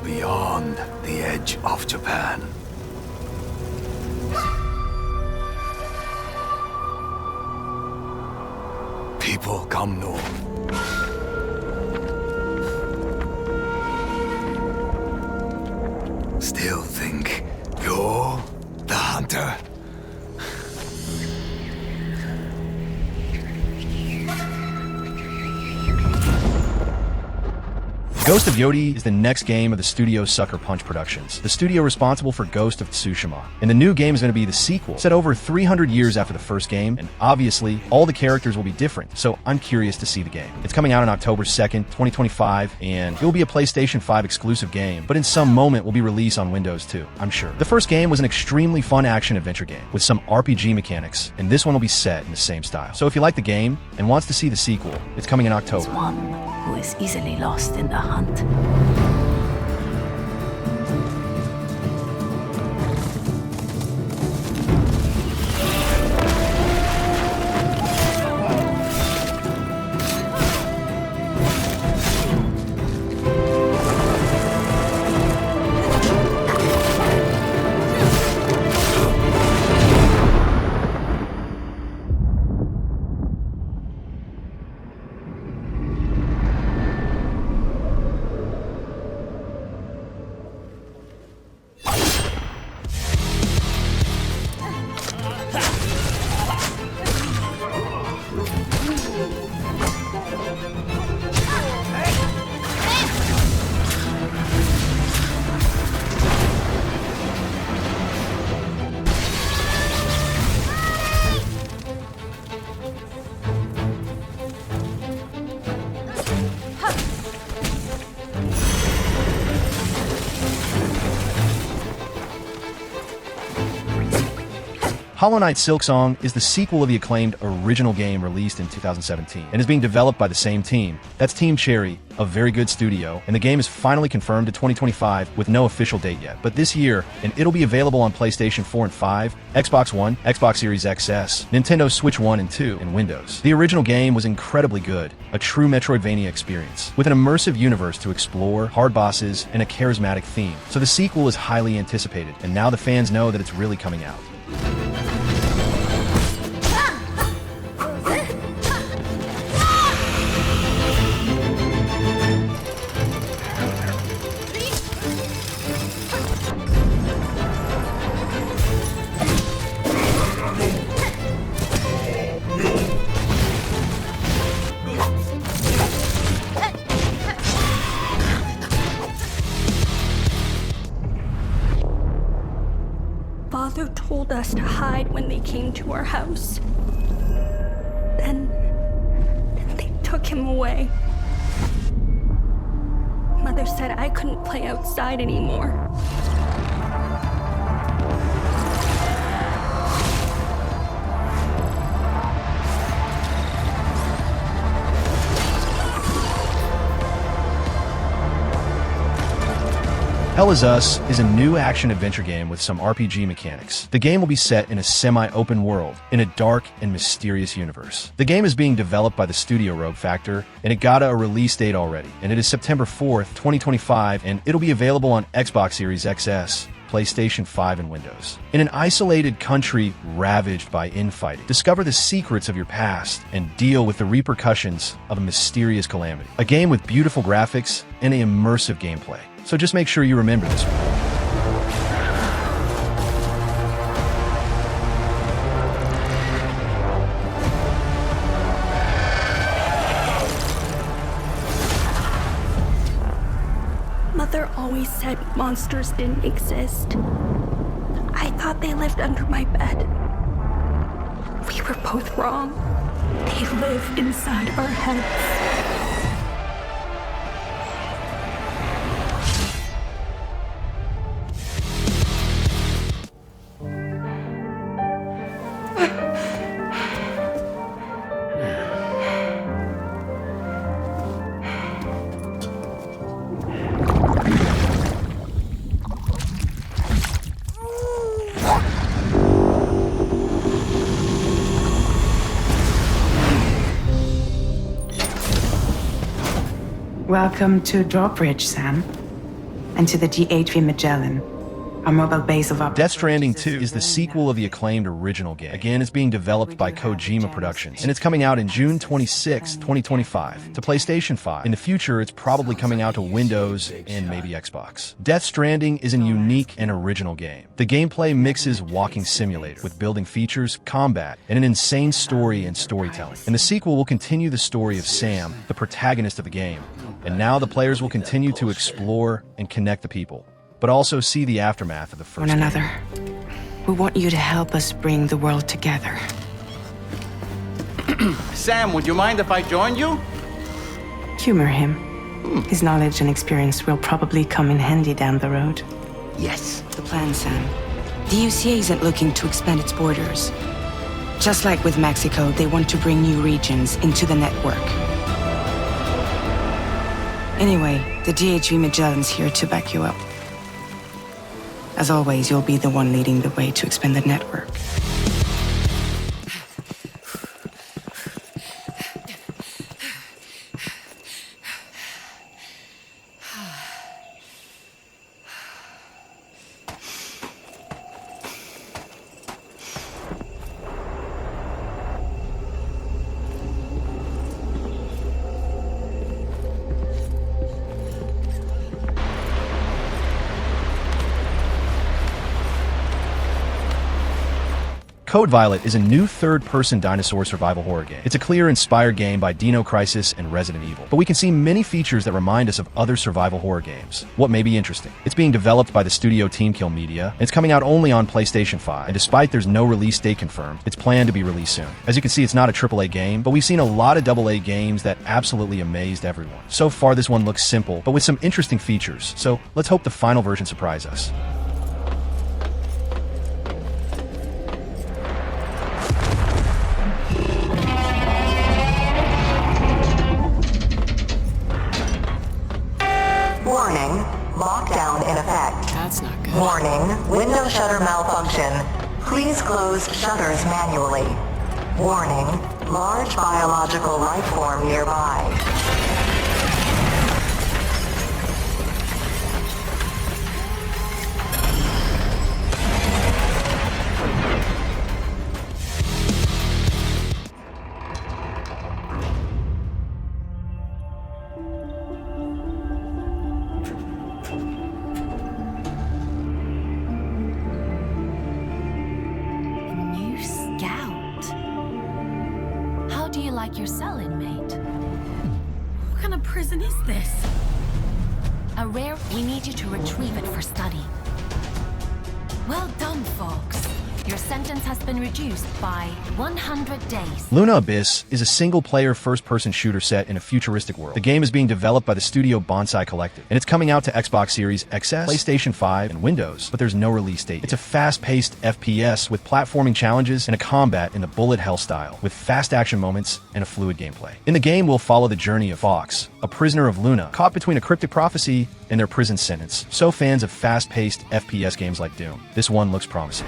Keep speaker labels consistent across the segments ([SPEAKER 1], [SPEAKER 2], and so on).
[SPEAKER 1] beyond the edge of Japan. People come north. Still think you're the hunter?
[SPEAKER 2] Ghost of Yotei is the next game of the studio Sucker Punch Productions, the studio responsible for Ghost of Tsushima. And the new game is going to be the sequel, set over 300 years after the first game, and obviously, all the characters will be different, so I'm curious to see the game. It's coming out on October 2nd, 2025, and it will be a PlayStation 5 exclusive game, but in some moment will be released on Windows too, I'm sure. The first game was an extremely fun action-adventure game, with some RPG mechanics, and this one will be set in the same style. So if you like the game, and wants to see the sequel, it's coming in October.
[SPEAKER 3] One who is easily lost in the hunt.
[SPEAKER 2] Hollow Knight Silksong is the sequel of the acclaimed original game released in 2017 and is being developed by the same team. That's Team Cherry, a very good studio, and the game is finally confirmed to 2025 with no official date yet. But this year, and it'll be available on PlayStation 4 and 5, Xbox One, Xbox Series XS, Nintendo Switch 1 and 2, and Windows. The original game was incredibly good, a true Metroidvania experience, with an immersive universe to explore, hard bosses, and a charismatic theme. So the sequel is highly anticipated, and now the fans know that it's really coming out.
[SPEAKER 4] Father told us to hide when they came to our house. Then they took him away. Mother said I couldn't play outside anymore.
[SPEAKER 2] Hell Is Us is a new action-adventure game with some RPG mechanics. The game will be set in a semi-open world, in a dark and mysterious universe. The game is being developed by the studio Rogue Factor, and it got a release date already, and it is September 4th, 2025, and it'll be available on Xbox Series XS, PlayStation 5, and Windows. In an isolated country ravaged by infighting, discover the secrets of your past and deal with the repercussions of a mysterious calamity. A game with beautiful graphics and an immersive gameplay. So just make sure you remember this one.
[SPEAKER 4] Mother always said monsters didn't exist. I thought they lived under my bed. We were both wrong. They live inside our heads.
[SPEAKER 5] Welcome to Drawbridge, Sam. and to the DHV Magellan, our mobile base of operations.
[SPEAKER 2] Death Stranding 2 is the sequel of the acclaimed original game. Again, it's being developed by Kojima Productions, and it's coming out in June 26, 2025, to PlayStation 5. In the future, it's probably coming out to Windows and maybe Xbox. Death Stranding is a unique and original game. The gameplay mixes walking simulator with building features, combat, and an insane story and storytelling. And the sequel will continue the story of Sam, the protagonist of the game, and now the players will continue to explore and connect the people, but also see the aftermath of the first
[SPEAKER 5] One another. We want you to help us bring the world together.
[SPEAKER 6] Sam, would you mind if I joined you?
[SPEAKER 5] Humor him. His knowledge and experience will probably come in handy down the road.
[SPEAKER 6] Yes.
[SPEAKER 5] The plan, Sam. The UCA isn't looking to expand its borders. Just like with Mexico, they want to bring new regions into the network. Anyway, the DHV Magellan's here to back you up. As always, you'll be the one leading the way to expand the network.
[SPEAKER 2] Code Violet is a new third-person dinosaur survival horror game. It's a clear-inspired game by Dino Crisis and Resident Evil, but we can see many features that remind us of other survival horror games. What may be interesting? It's being developed by the studio Team Kill Media, and it's coming out only on PlayStation 5, and despite there's no release date confirmed, it's planned to be released soon. As you can see, it's not a AAA game, but we've seen a lot of AA games that absolutely amazed everyone. So far, this one looks simple, but with some interesting features, so let's hope the final version surprises us.
[SPEAKER 7] Warning, lockdown in effect.
[SPEAKER 5] That's not good.
[SPEAKER 7] Warning, window shutter malfunction. Please close shutters manually. Warning, large biological life form nearby.
[SPEAKER 3] New scout. How do you like your cell, inmate?
[SPEAKER 4] What kind of prison is this?
[SPEAKER 3] A rare. We need you to retrieve it for study. Well done, Fox. Your sentence has been reduced by 100 days.
[SPEAKER 2] Luna Abyss is a single-player first-person shooter set in a futuristic world. The game is being developed by the studio Bonsai Collective, and it's coming out to Xbox Series XS, PlayStation 5, and Windows, but there's no release date. It's a fast-paced FPS with platforming challenges and a combat in the bullet hell style, with fast action moments and a fluid gameplay. In the game, we'll follow the journey of Fox, a prisoner of Luna, caught between a cryptic prophecy and their prison sentence. So fans of fast-paced FPS games like Doom, this one looks promising.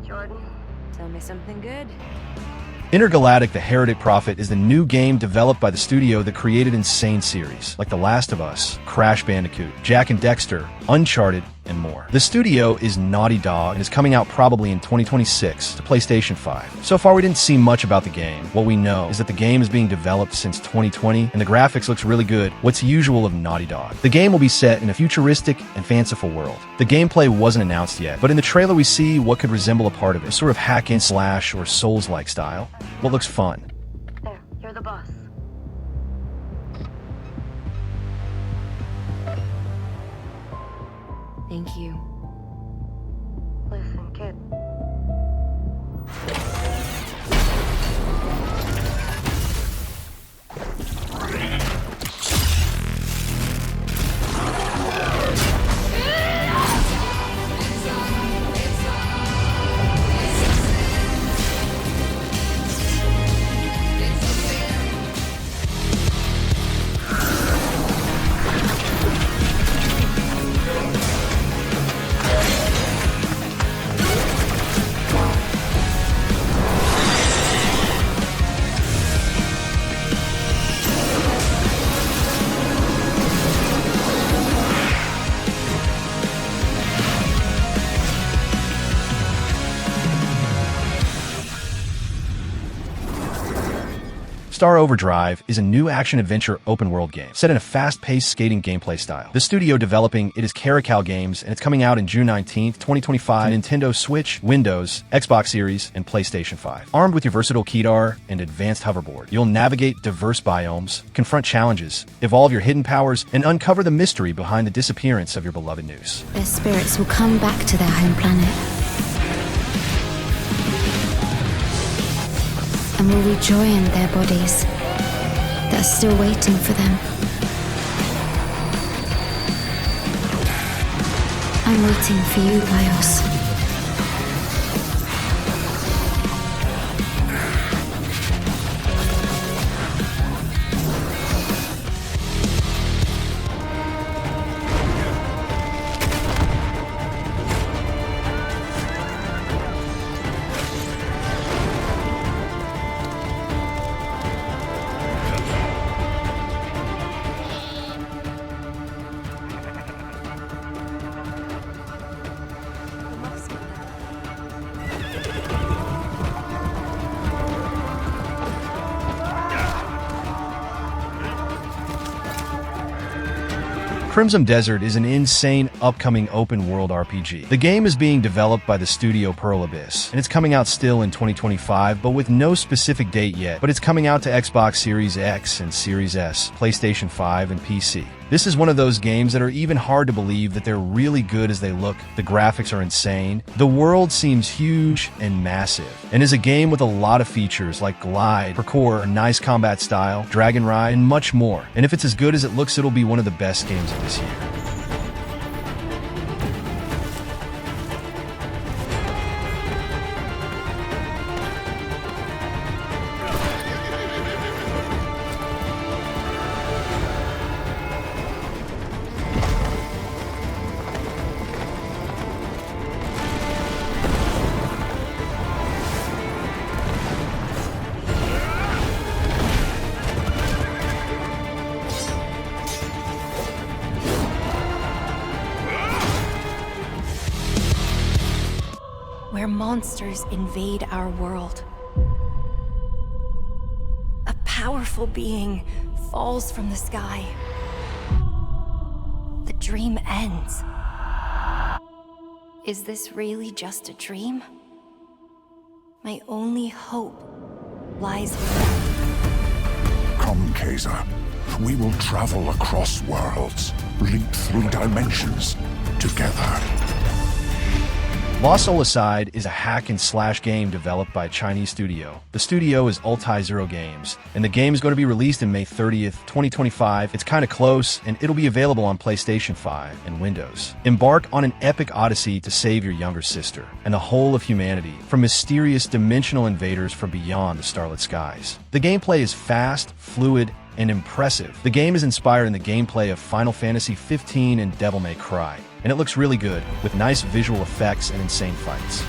[SPEAKER 8] Jordan, tell me something good.
[SPEAKER 2] Intergalatic, the Heretic Prophet is the new game developed by the studio that created insane series like The Last of Us, Crash Bandicoot, Jak and Daxter, Uncharted, and more. The studio is Naughty Dog and is coming out probably in 2026 to PlayStation 5. So far, we didn't see much about the game. What we know is that the game is being developed since 2020, and the graphics looks really good, what's usual of Naughty Dog. The game will be set in a futuristic and fanciful world. The gameplay wasn't announced yet, but in the trailer we see what could resemble a part of it, a sort of hack and slash or Souls-like style. What looks fun.
[SPEAKER 8] There, you're the boss. Thank you. Listen, kid.
[SPEAKER 2] Star Overdrive is a new action-adventure open-world game set in a fast-paced skating gameplay style. The studio developing it is Caracal Games, and it's coming out in June 19th, 2025 on Nintendo Switch, Windows, Xbox Series, and PlayStation 5. Armed with your versatile Kedar and advanced hoverboard, you'll navigate diverse biomes, confront challenges, evolve your hidden powers, and uncover the mystery behind the disappearance of your beloved Noose.
[SPEAKER 3] Their spirits will come back to their home planet and will rejoin their bodies that are still waiting for them. I'm waiting for you, Laios.
[SPEAKER 2] Crimson Desert is an insane, upcoming open-world RPG. The game is being developed by the studio Pearl Abyss, and it's coming out still in 2025, but with no specific date yet. But it's coming out to Xbox Series X and Series S, PlayStation 5, and PC. This is one of those games that are even hard to believe that they're really good as they look. The graphics are insane. The world seems huge and massive, and is a game with a lot of features like glide, parkour, a nice combat style, dragon ride, and much more. And if it's as good as it looks, it'll be one of the best games of this year.
[SPEAKER 4] Where monsters invade our world. A powerful being falls from the sky. The dream ends. Is this really just a dream? My only hope lies within.
[SPEAKER 9] Come, Kaiser. We will travel across worlds, leap through dimensions, together.
[SPEAKER 2] Lost Soul Aside is a hack-and-slash game developed by a Chinese studio. The studio is Yotei Zero Games, and the game is going to be released in May 30th, 2025. It's kind of close, and it'll be available on PlayStation 5 and Windows. Embark on an epic odyssey to save your younger sister and the whole of humanity from mysterious dimensional invaders from beyond the starlit skies. The gameplay is fast, fluid, and impressive. The game is inspired in the gameplay of Final Fantasy 15 and Devil May Cry, and it looks really good, with nice visual effects and insane fights.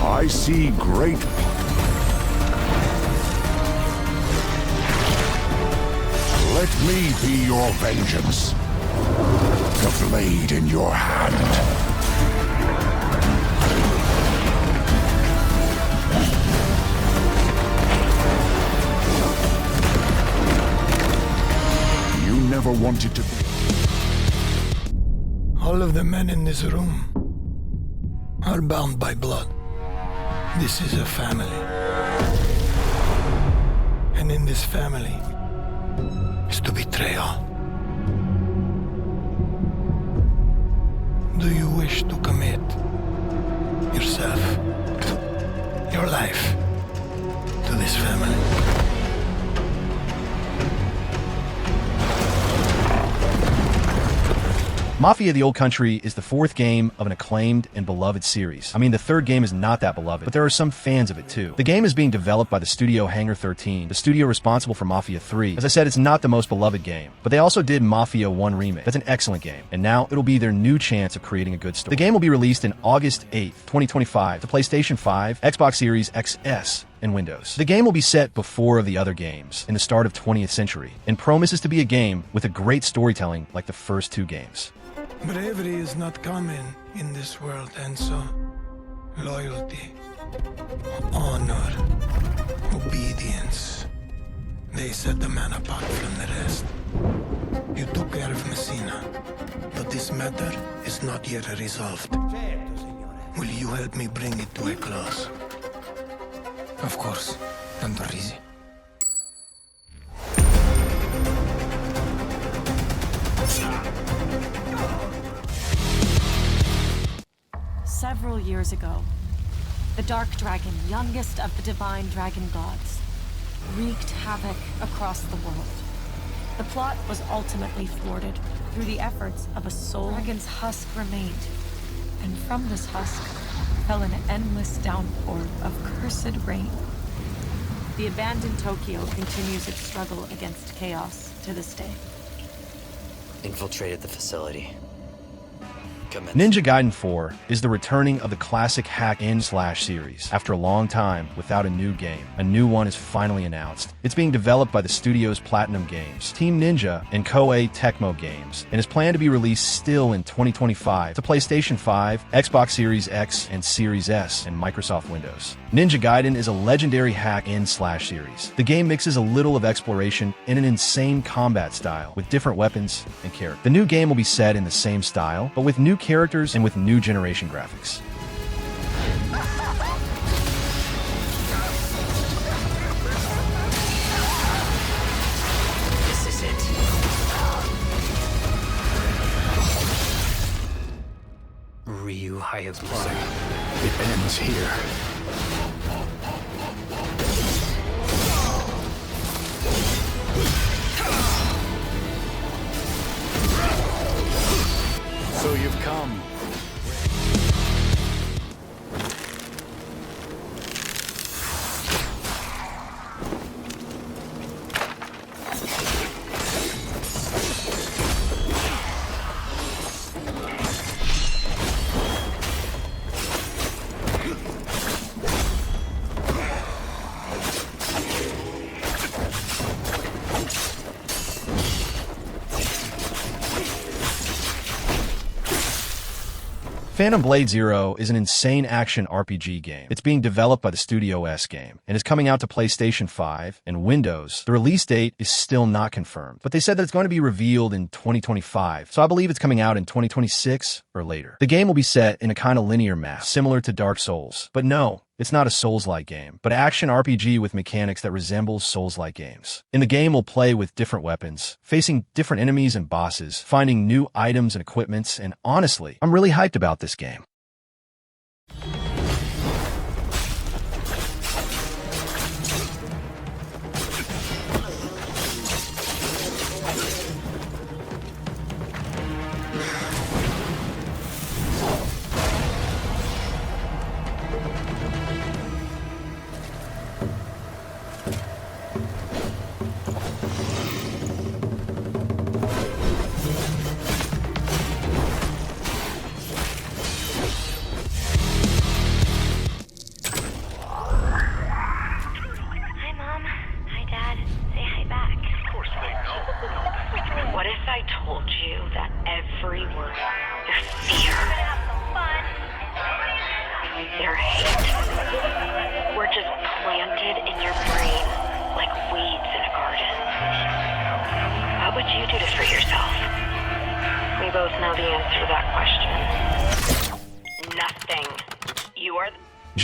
[SPEAKER 9] I see great Let me be your vengeance. The blade in your hand. You never wanted to be.
[SPEAKER 1] All of the men in this room are bound by blood. This is a family. And in this family is to betray all. Do you wish to commit yourself, your life, to this family?
[SPEAKER 2] Mafia: The Old Country is the fourth game of an acclaimed and beloved series. I mean, the third game is not that beloved, but there are some fans of it too. The game is being developed by the studio Hangar 13, the studio responsible for Mafia 3. As I said, it's not the most beloved game, but they also did Mafia 1 Remake. That's an excellent game, and now it'll be their new chance of creating a good story. The game will be released in August 8th, 2025 to PlayStation 5, Xbox Series XS, and Windows. The game will be set before the other games, in the start of 20th century, and promises to be a game with a great storytelling like the first two games.
[SPEAKER 1] Bravery is not common in this world, and so loyalty, honor, obedience, they set the man apart from the rest. You took care of Messina, but this matter is not yet resolved. Will you help me bring it to a close?
[SPEAKER 10] Of course, Dr. Rizzi.
[SPEAKER 3] Several years ago, the Dark Dragon, youngest of the divine dragon gods, wreaked havoc across the world. The plot was ultimately thwarted through the efforts of a soul. Dragon's husk remained, and from this husk fell an endless downpour of cursed rain. The abandoned Tokyo continues its struggle against chaos to this day.
[SPEAKER 10] Infiltrated the facility.
[SPEAKER 2] Ninja Gaiden 4 is the returning of the classic hack-and-slash series. After a long time without a new game, a new one is finally announced. It's being developed by the studio's Platinum Games, Team Ninja, and Koei Tecmo Games, and is planned to be released still in 2025 to PlayStation 5, Xbox Series X and Series S, and Microsoft Windows. Ninja Gaiden is a legendary hack-and-slash series. The game mixes a little of exploration and an insane combat style with different weapons and characters. The new game will be set in the same style, but with new characters and with new generation graphics.
[SPEAKER 10] This is it. Ryu Hayabusa.
[SPEAKER 9] It ends here.
[SPEAKER 6] So you've come.
[SPEAKER 2] Phantom Blade Zero is an insane action RPG game. It's being developed by the Studio S game and is coming out to PlayStation 5 and Windows. The release date is still not confirmed, but they said that it's going to be revealed in 2025, so I believe it's coming out in 2026 or later. The game will be set in a kind of linear map, similar to Dark Souls, but no, it's not a Souls-like game, but action RPG with mechanics that resembles Souls-like games. In the game, we'll play with different weapons, facing different enemies and bosses, finding new items and equipments, and honestly, I'm really hyped about this game.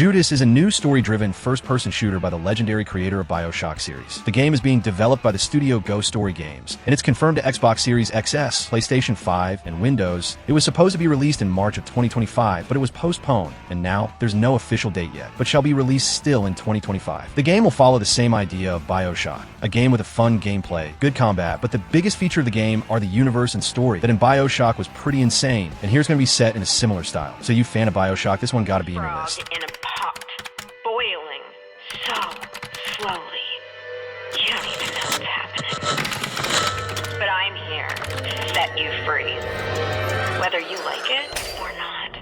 [SPEAKER 2] Judas is a new story-driven first-person shooter by the legendary creator of BioShock series. The game is being developed by the studio Ghost Story Games, and it's confirmed to Xbox Series XS, PlayStation 5, and Windows. It was supposed to be released in March of 2025, but it was postponed, and now there's no official date yet, but shall be released still in 2025. The game will follow the same idea of BioShock, a game with a fun gameplay, good combat, but the biggest feature of the game are the universe and story that in BioShock was pretty insane, and here's going to be set in a similar style. So you fan of BioShock, this one gotta be in your list.
[SPEAKER 11] In a pot, boiling so slowly. You don't even know what's happening. But I'm here to set you free. Whether you like it or not.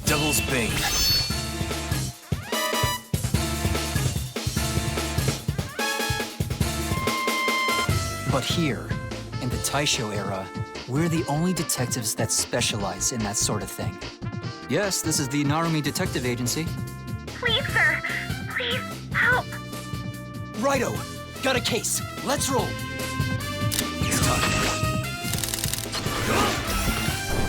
[SPEAKER 10] Devil's Bane.
[SPEAKER 12] But here, in the Taisho era, we're the only detectives that specialize in that sort of thing. Yes, this is the Narumi Detective Agency.
[SPEAKER 11] Please, sir. Please, help.
[SPEAKER 12] Righto! Got a case. Let's roll! It's time.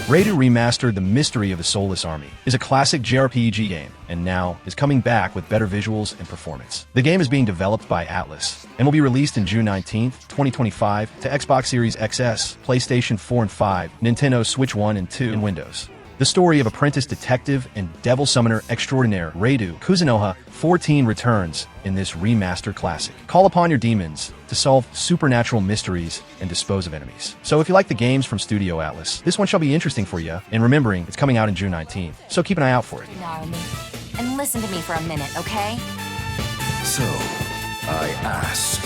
[SPEAKER 2] Raidu Remastered: The Mystery of the Soulless Army is a classic JRPG game, and now is coming back with better visuals and performance. The game is being developed by Atlas, and will be released in June 19, 2025 to Xbox Series XS, PlayStation 4 and 5, Nintendo Switch 1 and 2, and Windows. The story of apprentice detective and devil summoner extraordinaire Raidu Kuzunoha 14 returns in this remastered classic. Call upon your demons to solve supernatural mysteries and dispose of enemies. So if you like the games from Studio Atlas, this one shall be interesting for you, and remembering it's coming out in June 19th, so keep an eye out for it.
[SPEAKER 13] Narumi, and listen to me for a minute, okay?
[SPEAKER 9] So, I ask,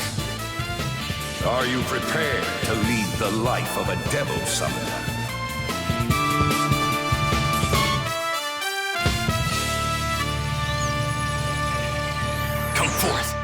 [SPEAKER 9] are you prepared to lead the life of a devil summoner?
[SPEAKER 10] Come forth.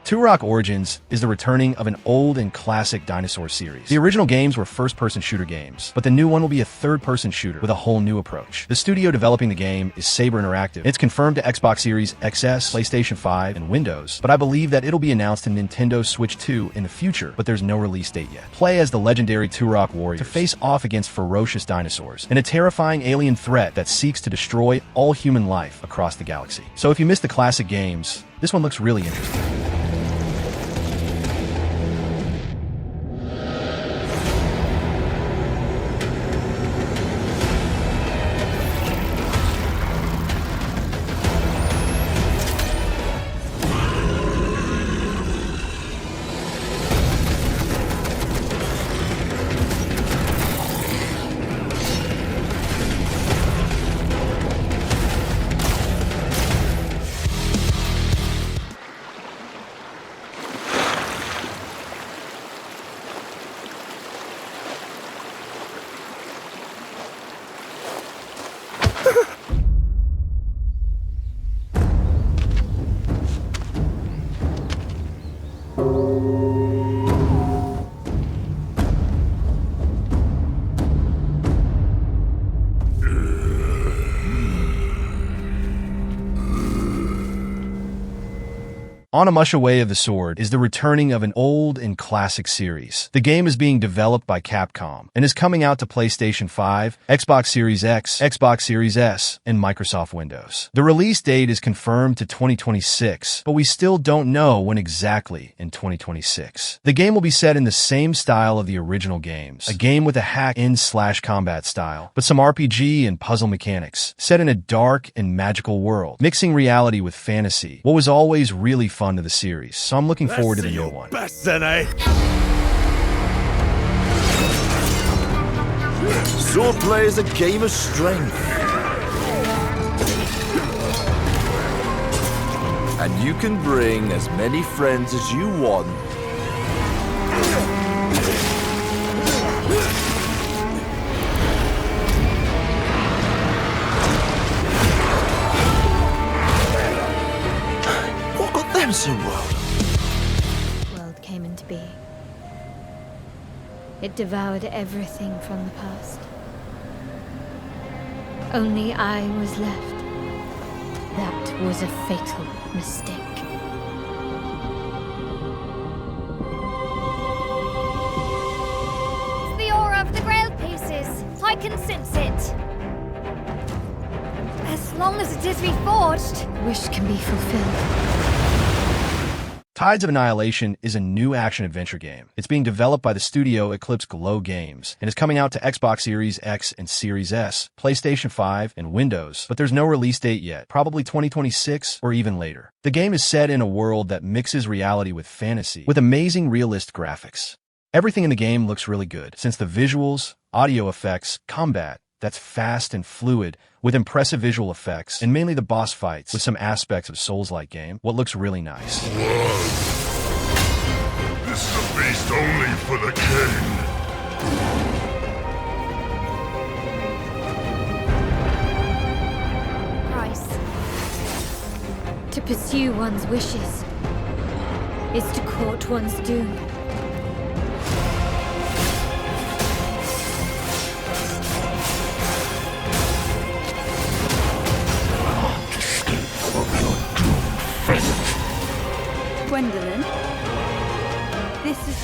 [SPEAKER 2] Turok Origins is the returning of an old and classic dinosaur series. The original games were first-person shooter games, but the new one will be a third-person shooter with a whole new approach. The studio developing the game is Saber Interactive. It's confirmed to Xbox Series XS, PlayStation 5, and Windows, but I believe that it'll be announced in Nintendo Switch 2 in the future, but there's no release date yet. Play as the legendary Turok warriors to face off against ferocious dinosaurs and a terrifying alien threat that seeks to destroy all human life across the galaxy. So if you missed the classic games, this one looks really interesting. On a Much Away of the Sword is the returning of an old and classic series. The game is being developed by Capcom and is coming out to PlayStation 5, Xbox Series X, Xbox Series S, and Microsoft Windows. The release date is confirmed to 2026, but we still don't know when exactly in 2026. The game will be set in the same style of the original games, a game with a hack-in/combat style, but some RPG and puzzle mechanics, set in a dark and magical world, mixing reality with fantasy. What was always really fun to the series, so I'm looking forward to the new one.
[SPEAKER 6] Best, then, eh? Swordplay is a game of strength. And you can bring as many friends as you want. What got them so wild?
[SPEAKER 14] The world came into being. It devoured everything from the past. Only I was left. That was a fatal mistake.
[SPEAKER 15] It's the aura of the Grail pieces. I can sense it. As long as it is reforged.
[SPEAKER 14] Wish can be fulfilled.
[SPEAKER 2] Tides of Annihilation is a new action-adventure game. It's being developed by the studio Eclipse Glow Games and is coming out to Xbox Series X and Series S, PlayStation 5, and Windows, but there's no release date yet, probably 2026 or even later. The game is set in a world that mixes reality with fantasy, with amazing realist graphics. Everything in the game looks really good, since the visuals, audio effects, combat, that's fast and fluid, with impressive visual effects, and mainly the boss fights, with some aspects of Souls-like game, what looks really nice.
[SPEAKER 9] This is a feast only for the king.
[SPEAKER 14] Price. To pursue one's wishes is to court one's doom.
[SPEAKER 4] Gwendolyn, this is...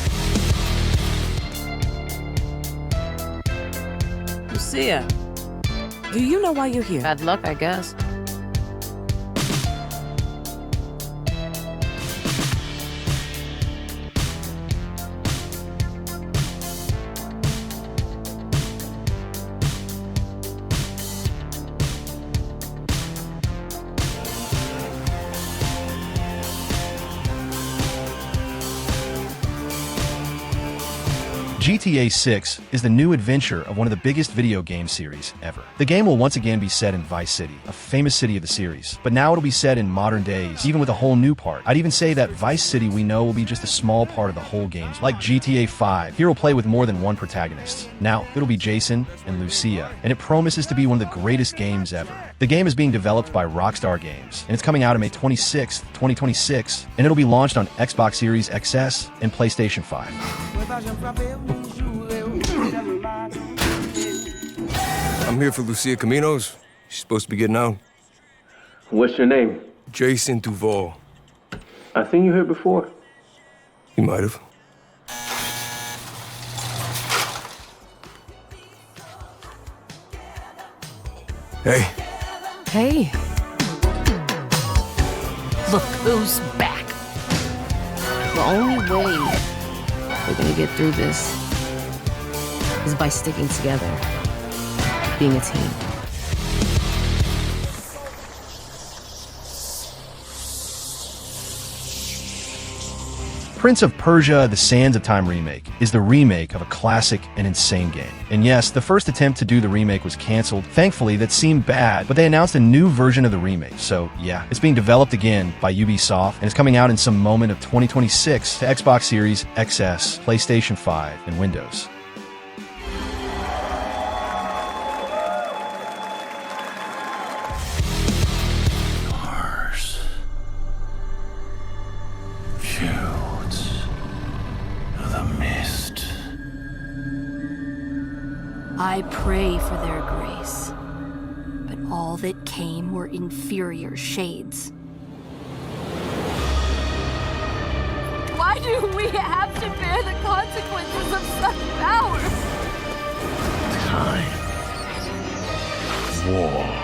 [SPEAKER 16] Lucia, do you know why you're here?
[SPEAKER 17] Bad luck, I guess.
[SPEAKER 2] GTA 6 is the new adventure of one of the biggest video game series ever. The game will once again be set in Vice City, a famous city of the series, but now it'll be set in modern days, even with a whole new part. I'd even say that Vice City we know will be just a small part of the whole game. Like GTA 5, here we'll play with more than one protagonist. Now, it'll be Jason and Lucia, and it promises to be one of the greatest games ever. The game is being developed by Rockstar Games, and it's coming out on May 26th, 2026, and it'll be launched on Xbox Series XS and PlayStation 5.
[SPEAKER 18] I'm here for Lucia Caminos. She's supposed to be getting out.
[SPEAKER 19] What's your name?
[SPEAKER 18] Jason Duval.
[SPEAKER 19] I seen you here before.
[SPEAKER 18] You might have. Hey.
[SPEAKER 17] Hey. Look who's back. The only way we're gonna get through this is by sticking together, being a team.
[SPEAKER 2] Prince of Persia: The Sands of Time remake is the remake of a classic and insane game. And yes, the first attempt to do the remake was canceled. Thankfully, that seemed bad, but they announced a new version of the remake. So yeah, it's being developed again by Ubisoft, and it's coming out in some moment of 2026 to Xbox Series XS, PlayStation 5, and Windows.
[SPEAKER 20] I pray for their grace, but all that came were inferior shades.
[SPEAKER 15] do we have to bear the consequences of such power?
[SPEAKER 9] Time. War.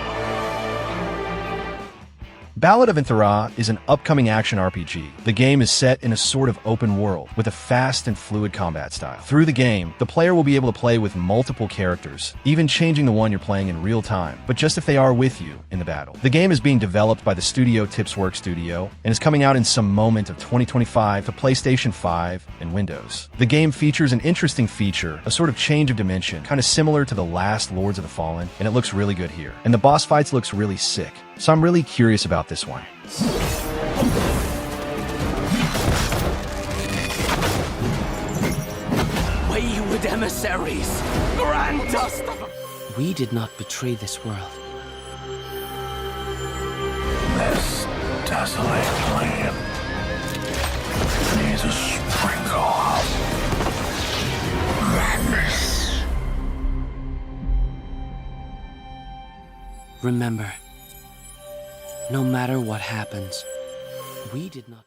[SPEAKER 2] Ballad of Interra is an upcoming action RPG. The game is set in a sort of open world with a fast and fluid combat style. Through the game, the player will be able to play with multiple characters, even changing the one you're playing in real time, but just if they are with you in the battle. The game is being developed by the studio Tipswork Studio and is coming out in some moment of 2025 to PlayStation 5 and Windows. The game features an interesting feature, a sort of change of dimension, kind of similar to the last Lords of the Fallen, and it looks really good here. And the boss fights looks really sick. So I'm really curious about this one.
[SPEAKER 10] Wayward emissaries, grant us the...
[SPEAKER 17] We did not betray this world.
[SPEAKER 9] This desolate land needs a sprinkle of madness.
[SPEAKER 17] Remember, no matter what happens, we did not...